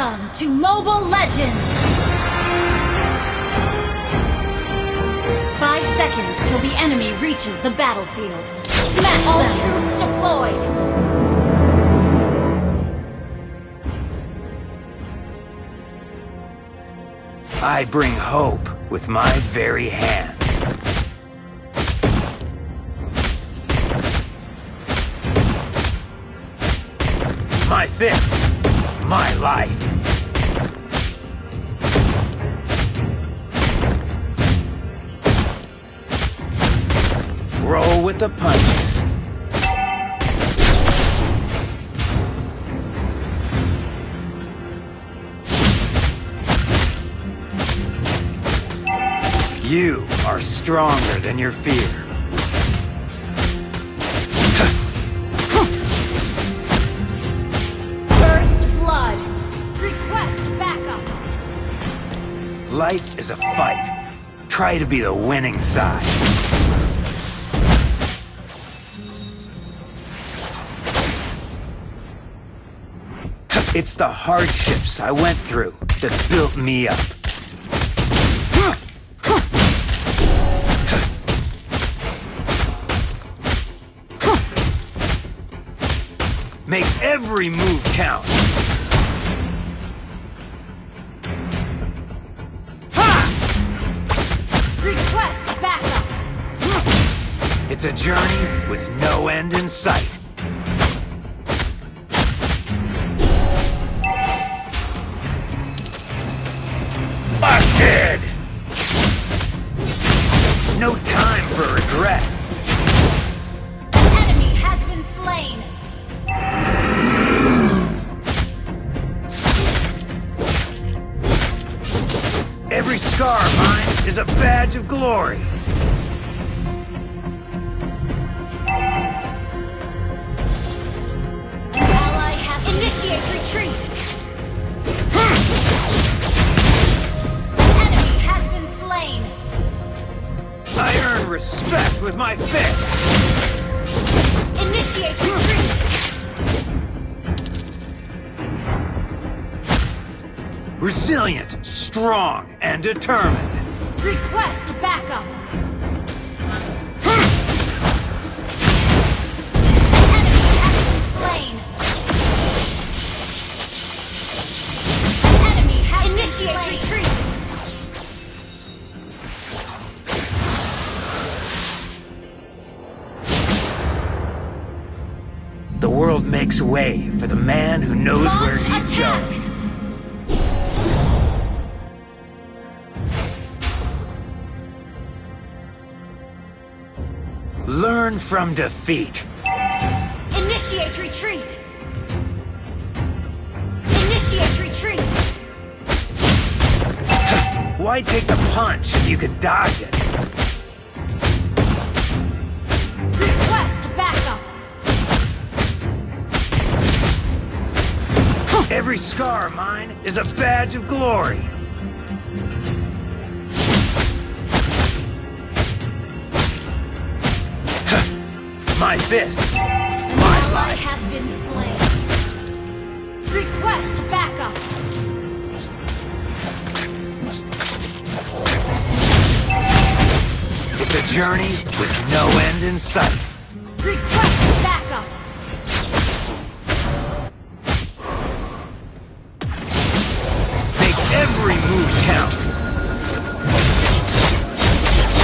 Welcome to Mobile Legends! 5 seconds till the enemy reaches the battlefield. Smash all them. Troops deployed! I bring hope with my very hands. My fists, my life. Roll with the punches. You are stronger than your fear. First blood. Request backup. Life is a fight. Try to be the winning side. It's the hardships I went through that built me up. Make every move count. Ha! Request backup. It's a journey with no end in sight. Busted! No time for regret. An enemy has been slain. Every scar of mine is a badge of glory. An ally has initiate retreat. An enemy has been slain. I earn respect with my fists. Initiate retreat. Resilient, strong, and determined. Request backup. Enemy has been slain. Enemy has initiate been slain. Retreat. The world makes way for the man who knows Launch where he's attack. going. Learn from defeat. Initiate retreat. Initiate retreat. Why take the punch if you can dodge it? Request backup. Every scar of mine is a badge of glory. My fists, my ally life. has been slain. Request backup. It's a journey with no end in sight. Request backup. Make every move count.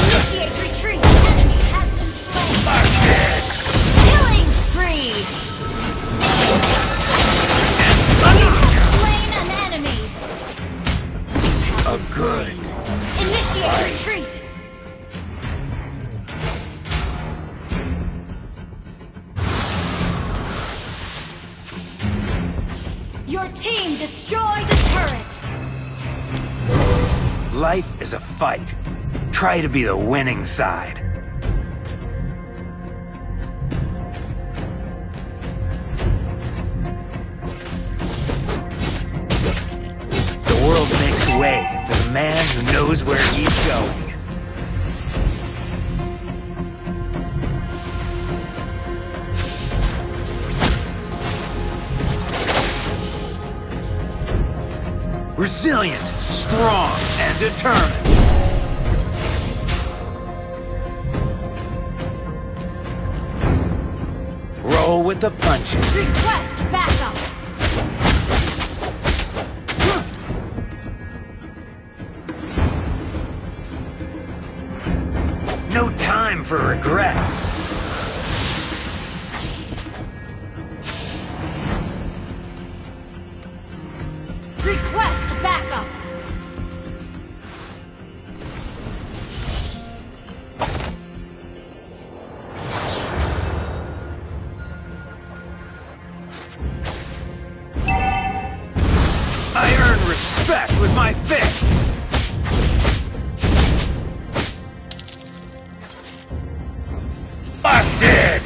Initiate retreat. Enemy has been slain. I'm dead. Killing spree. You have slain an enemy. A good. Initiate retreat. Your team destroyed the turret. Life is a fight. Try to be the winning side. The world makes way for the man who knows where he's going. Resilient, strong, and determined. Roll with the punches. Request backup. No time for regret. Request backup. I earn respect with my fists. Busted!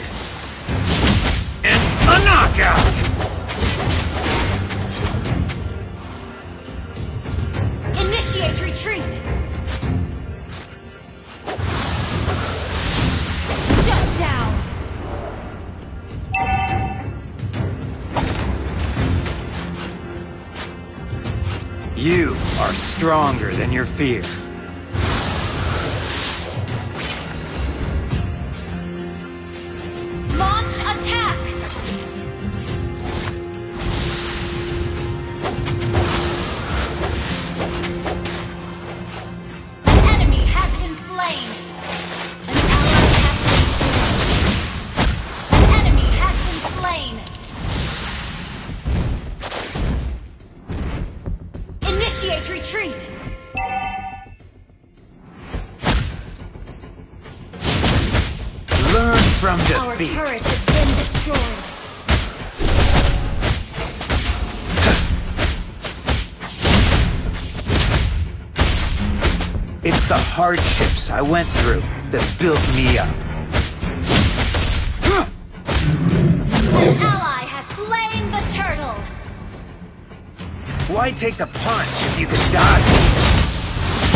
And a knockout! Initiate retreat. Shut down. You are stronger than your fear. Launch attack. An enemy has been slain. An enemy has been slain. Initiate retreat. Learn from Our defeat. turret has been destroyed. It's the hardships I went through that built me up. An ally has slain the turtle. Why take the punch if you can dodge it?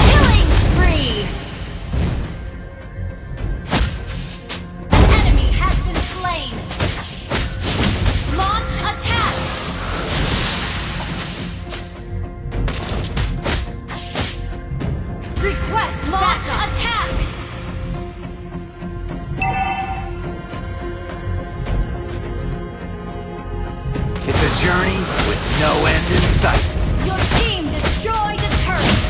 Killing spree. An enemy has been slain. Launch attack. Request launch attack. It's a journey with no end in sight. Your team destroyed a turret.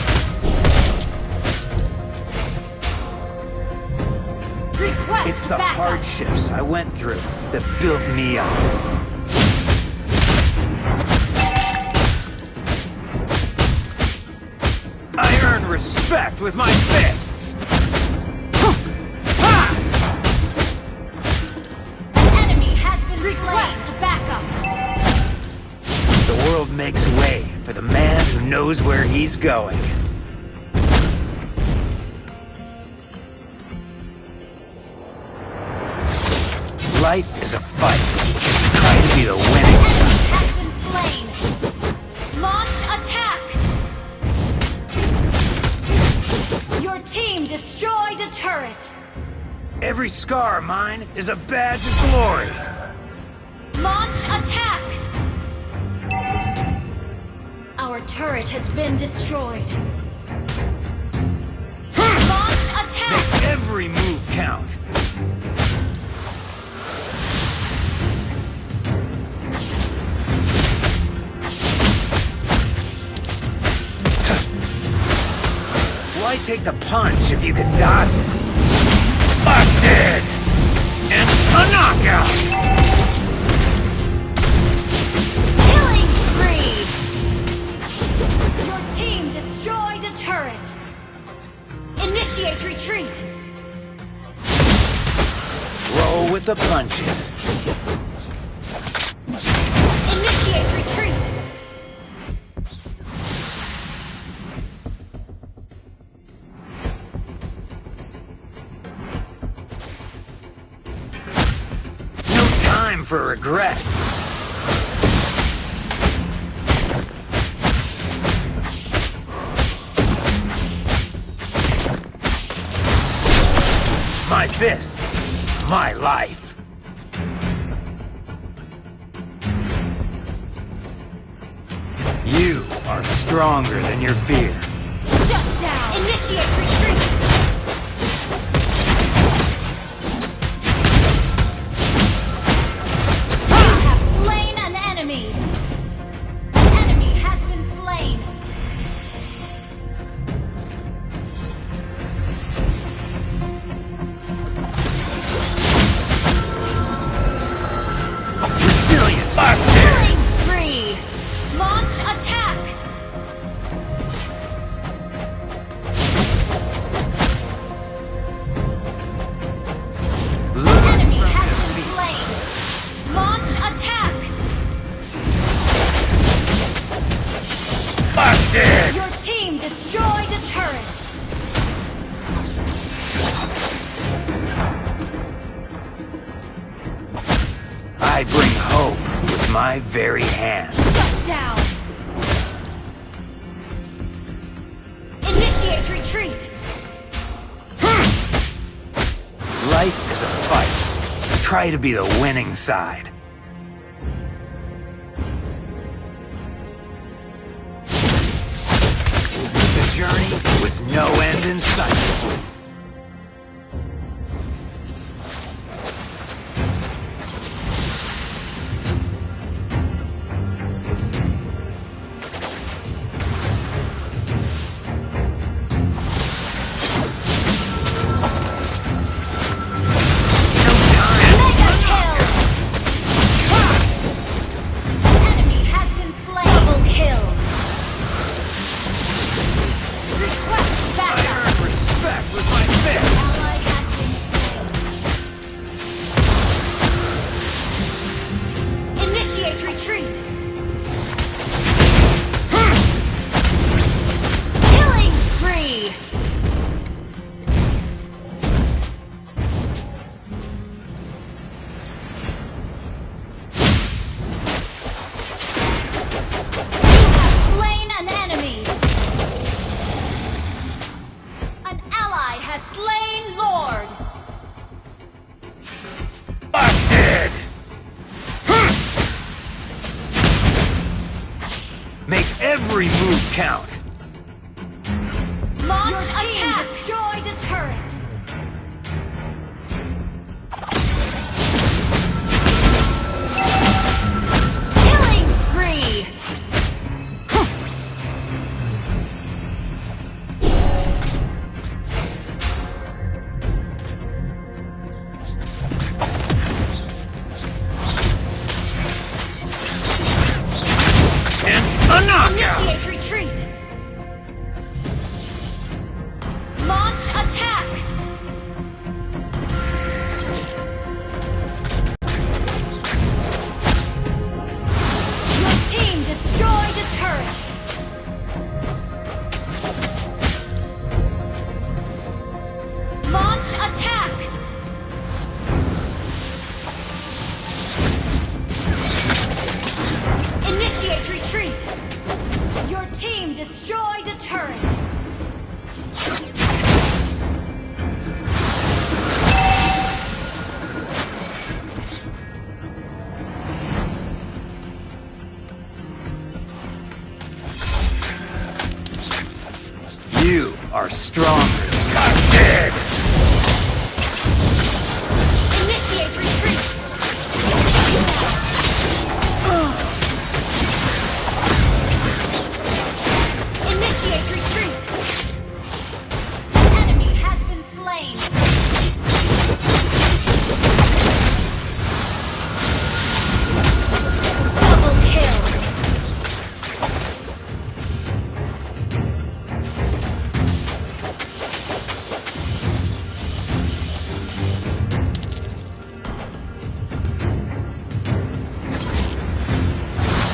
Request It's the backup. hardships I went through that built me up. I earn respect with my fists. Ha! An enemy has been request backup. The world makes way for the man who knows where he's going. Life is a fight. Try to be the winning. Enemy has been slain. Launch attack. Your team destroyed a turret. Every scar of mine is a badge of glory. Launch attack. Our turret has been destroyed. Launch attack. Make every move count. Why take the punch if you can dodge it? Busted! And a knockout! Killing spree. Your team destroyed a turret. Initiate retreat. Roll with the punches. Initiate retreat. No time for regret. My fists, my life. You are stronger than your fear. Shut down! Initiate retreat! You have slain an enemy! An enemy has been slain! Resilient busted! Killing spree! Launch attack! Enemy has been slain! Launch attack! Busted! Your team destroyed a turret! I bring hope with my very hands. Shut down! Initiate retreat! Life is a fight. Try to be the winning side. It's a journey with no end in sight. Mega kill! Enemy has been slain! Double kill! Request I backup! earn respect with my fist. Ally has been slain. Initiate retreat! Killing spree! Slain an enemy! An ally has slain Lord! Busted! Make every move count. Launch attack! Destroyed a turret! Killing spree! And a knockout! Initiate retreat! Launch attack! Your team destroyed a turret! Launch attack! Initiate retreat! Your team destroyed a turret! You are stronger than God did. Initiate retreat! Initiate retreat! An enemy has been slain! Double kill!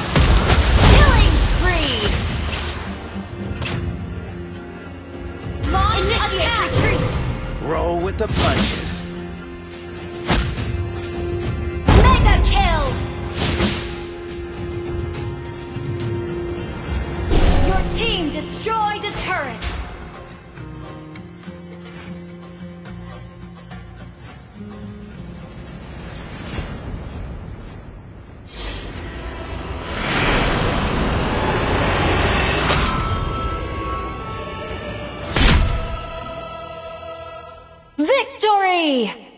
Killing spree! Launch Initiate retreat! Roll with the punches. Mega kill! Your team destroyed a turret! Victory!